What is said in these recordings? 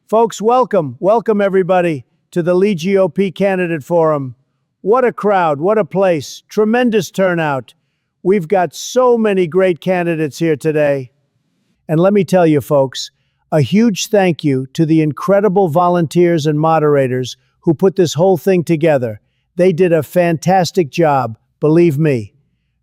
Folks, welcome. Welcome, everybody, to the LeeGOP Candidate Forum. What a crowd. What a place. Tremendous turnout. We've got so many great candidates here today. And let me tell you, folks, a huge thank you to the incredible volunteers and moderators who put this whole thing together. They did a fantastic job, believe me.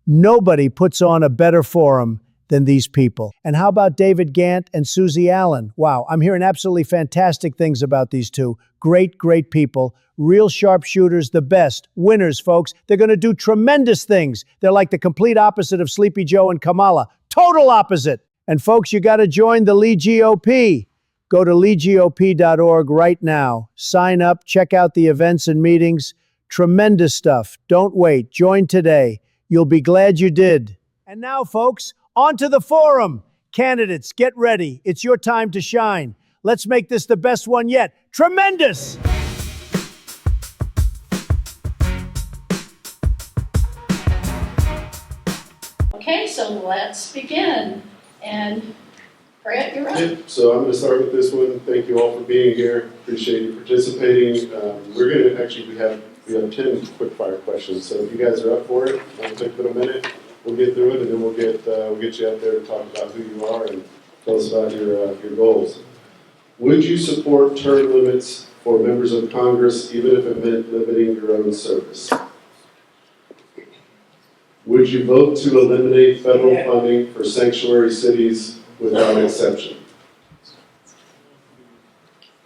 Nobody puts on a better forum than these people. And how about David Gant and Susie Allen? Wow, I'm hearing absolutely fantastic things about these two. Great, great people. Real sharpshooters, the best. Winners, folks. They're going to do tremendous things. They're like the complete opposite of Sleepy Joe and Kamala. Total opposite. And folks, you got to join the LeeGOP. Go to LeeGOP.org right now. Sign up, check out the events and meetings. Tremendous stuff. Don't wait. Join today. You'll be glad you did. And now, folks, on to the forum. Candidates, get ready. It's your time to shine. Let's make this the best one yet. Tremendous! Okay, so let's begin. And Brett, you're up. Yep, so I'm going to start with this one. Thank you all for being here. Appreciate you participating. We're going to actually, we have 10 quick fire questions. So if you guys are up for it, it'll take a little minute. We'll get through it, and then we'll get you out there to talk about who you are and tell us about your goals. Would you support term limits for members of Congress, even if it meant limiting your own service? Would you vote to eliminate federal funding for sanctuary cities without exception?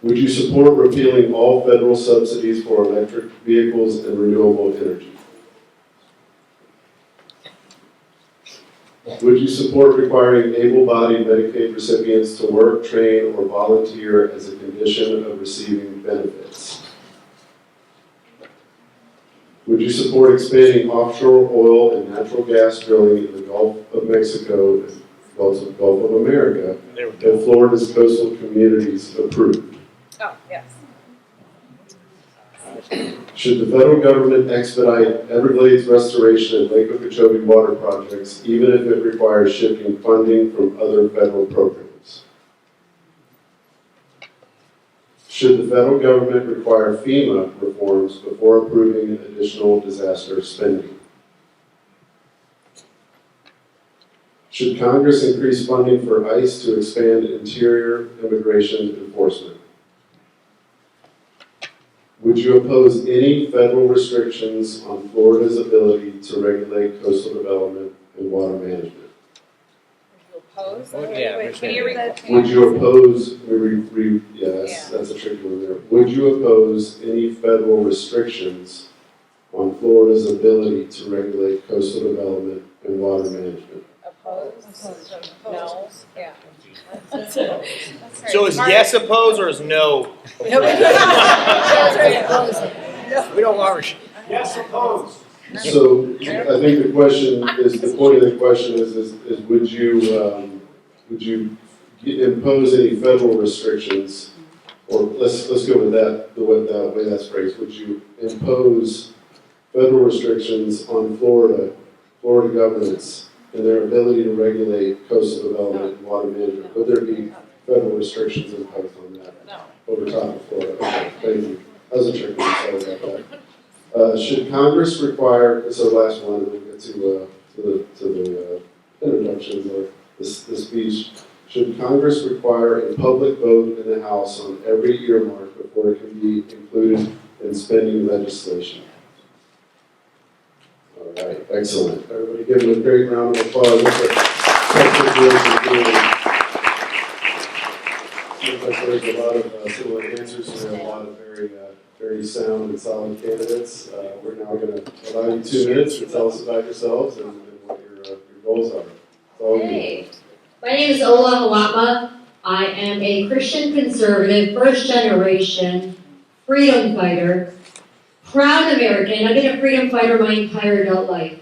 Would you support repealing all federal subsidies for electric vehicles and renewable energy? Would you support requiring able-bodied Medicaid recipients to work, train, or volunteer as a condition of receiving benefits? Would you support expanding offshore oil and natural gas drilling in the Gulf of Mexico and Gulf of America if Florida's coastal communities approved? Oh, yes. Should the federal government expedite Everglades restoration and Lake Okeechobee water projects, even if it requires shifting funding from other federal programs? Should the federal government require FEMA reforms before approving additional disaster spending? Should Congress increase funding for ICE to expand interior immigration enforcement? Would you oppose any federal restrictions on Florida's ability to regulate coastal development and water management? Oppose? Would you oppose, that's a tricky one there. Would you oppose any federal restrictions on Florida's ability to regulate coastal development and water management? Oppose? No. Yeah. So is yes oppose or is no? We don't want Yes, oppose. So I think the question is, the point of the question is would you impose any federal restrictions, or let's go with that, the way that's phrased. Would you impose federal restrictions on Florida governments and their ability to regulate coastal development and water management? Would there be federal restrictions imposed on that? No. Over top of Florida? Okay, thank you. That was a tricky one, sorry about that. Should Congress require, so last one, we'll get to the introductions or the speech. Should Congress require a public vote in the House on every earmark before it can be included in spending legislation? All right, excellent. Everybody give them a great round of applause. There's a lot of similar answers, so we have a lot of very sound and solid candidates. We're now going to allow you 2 minutes to tell us about yourselves and what your goals are. Hey, my name is Ola Hawatmeh. I am a Christian conservative, first generation freedom fighter, proud American. I've been a freedom fighter my entire adult life.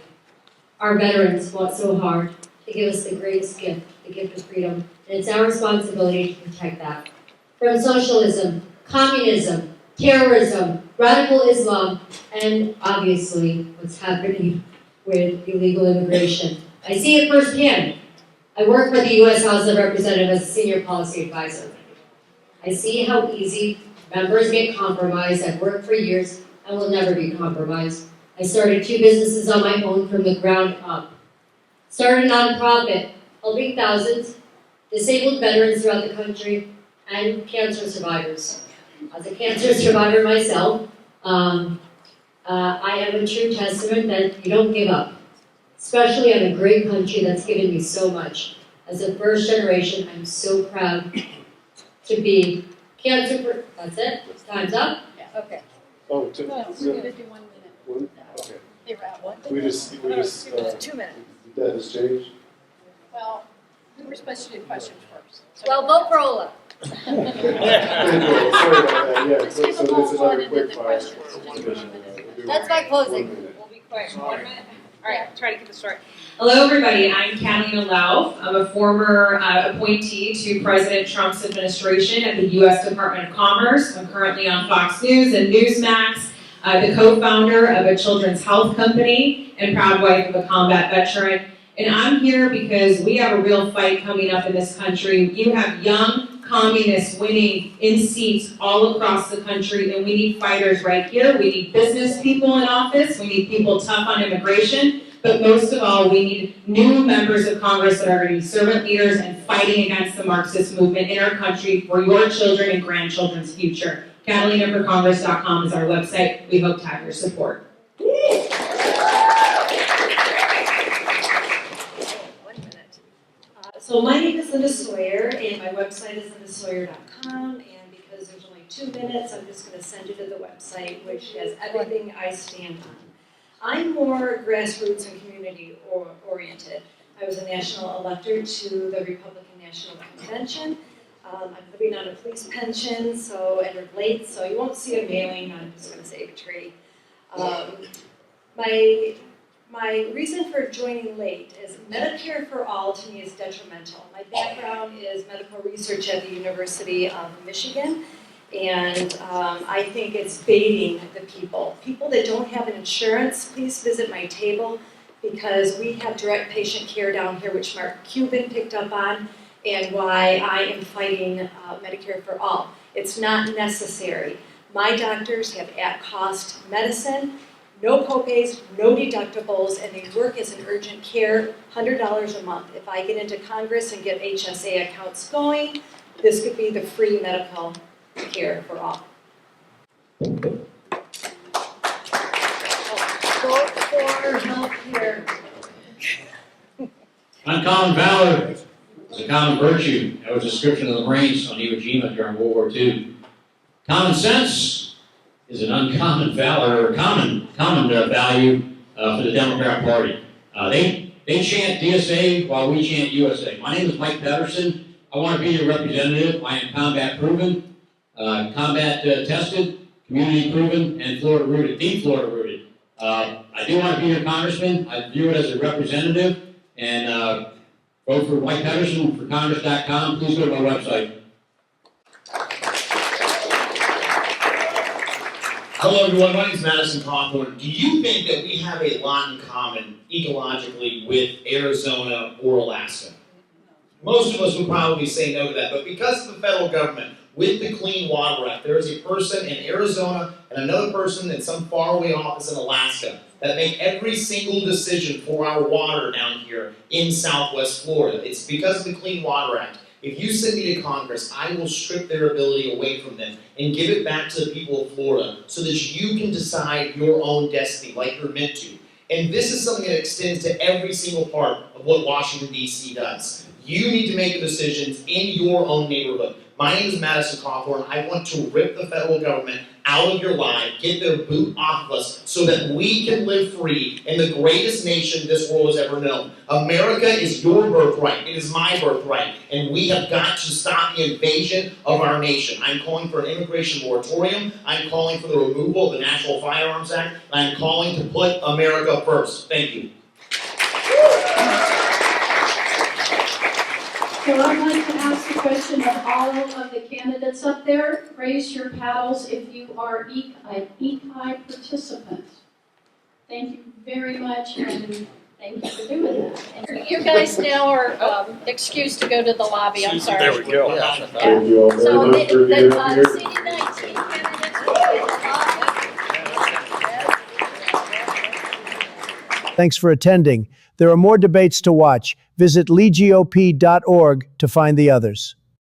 Our veterans fought so hard to give us the greatest gift, the gift of freedom, and it's our responsibility to protect that. From socialism, communism, terrorism, radical Islam, and obviously what's happening with illegal immigration. I see it firsthand. I work for the U.S. House of Representatives as a senior policy advisor. I see how easy members get compromised. I've worked for years and will never be compromised. I started 2 businesses on my own from the ground up. Started a nonprofit, helping thousands, disabled veterans throughout the country, and cancer survivors. As a cancer survivor myself, I am a true testament that you don't give up, especially on a great country that's given me so much. As a first generation, I'm so proud to be cancer. That's it. Time's up. Okay. Oh, No, we're gonna do 1 minute. one? Okay. Hey, Rob, what? We just, Just 2 minutes. that has changed? Well, we were supposed to do questions first. So- Well, vote for Ola. Sorry about that, yeah. Let's So give so them all this is one another and then quick the fire. questions. Just 1 minute. That's my closing. 1 minute. We'll be quick. 1 minute. All right, try to keep it short. Hello, everybody. I'm Catalina Lauf. I'm a former appointee to President Trump's administration at the U.S. Department of Commerce. I'm currently on Fox News and Newsmax, the co-founder of a children's health company and proud wife of a combat veteran. And I'm here because we have a real fight coming up in this country. You have young communists winning in seats all across the country, and we need fighters right here. We need business people in office. We need people tough on immigration. But most of all, we need new members of Congress that are going to be servant leaders and fighting against the Marxist movement in our country for your children and grandchildren's future. CatalinaForCongress.com is our website. We hope to have your support. 1 minute. So my name is Linda Sawyer, and my website is lindasawyer.com, and because there's only 2 minutes, I'm just going to send you to the website, which has everything I stand on. I'm more grassroots and community oriented. I was a national elector to the Republican National Convention. I'm living on a police pension, so entered late, so you won't see a mailing. I'm just going to say betrayed. My reason for joining late is Medicare for all to me is detrimental. My background is medical research at the University of Michigan, and I think it's baiting the people. People that don't have an insurance, please visit my table because we have direct patient care down here, which Mark Cuban picked up on, and why I am fighting Medicare for all. It's not necessary. My doctors have at-cost medicine, no copays, no deductibles, and they work as an urgent care, $100 a month. If I get into Congress and get HSA accounts going, this could be the free medical care for all. Vote for healthcare. Uncommon valor is a common virtue. That was a description of the Marines on Iwo Jima during World War II. Common sense is an uncommon valor, or common value for the Democrat Party. They chant DSA while we chant USA. My name is Mike Pedersen. I want to be your representative. I am combat proven, combat tested, community proven, and Florida rooted, deep Florida rooted. I do want to be your congressman. I view it as a representative, and vote for Mike Pedersen for Congress.com. Please go to my website. Hello everyone, my name is Madison Cawthorn. Do you think that we have a lot in common ecologically with Arizona or Alaska? Most of us would probably say no to that, but because of the federal government, with the Clean Water Act, there is a person in Arizona and another person in some faraway office in Alaska that make every single decision for our water down here in Southwest Florida. It's because of the Clean Water Act. If you send me to Congress, I will strip their ability away from them and give it back to the people of Florida so that you can decide your own destiny like you're meant to. And this is something that extends to every single part of what Washington, D.C. does. You need to make the decisions in your own neighborhood. My name is Madison Cawthorn. I want to rip the federal government out of your life, get their boot off of us so that we can live free in the greatest nation this world has ever known. America is your birthright. It is my birthright. And we have got to stop the invasion of our nation. I'm calling for an immigration moratorium. I'm calling for the removal of the National Firearms Act. I'm calling to put America first. Thank you. So I'd like to ask the question of all of the candidates up there. Raise your paddles if you are an EKI participant. Thank you very much, and Thank you for doing that. You guys now are excused to go to the lobby, I'm sorry. There we go. Thank you all very So much for being up here. CD19 candidates will be in the lobby. Thanks for attending. There are more debates to watch. Visit LeeGOP.org to find the others.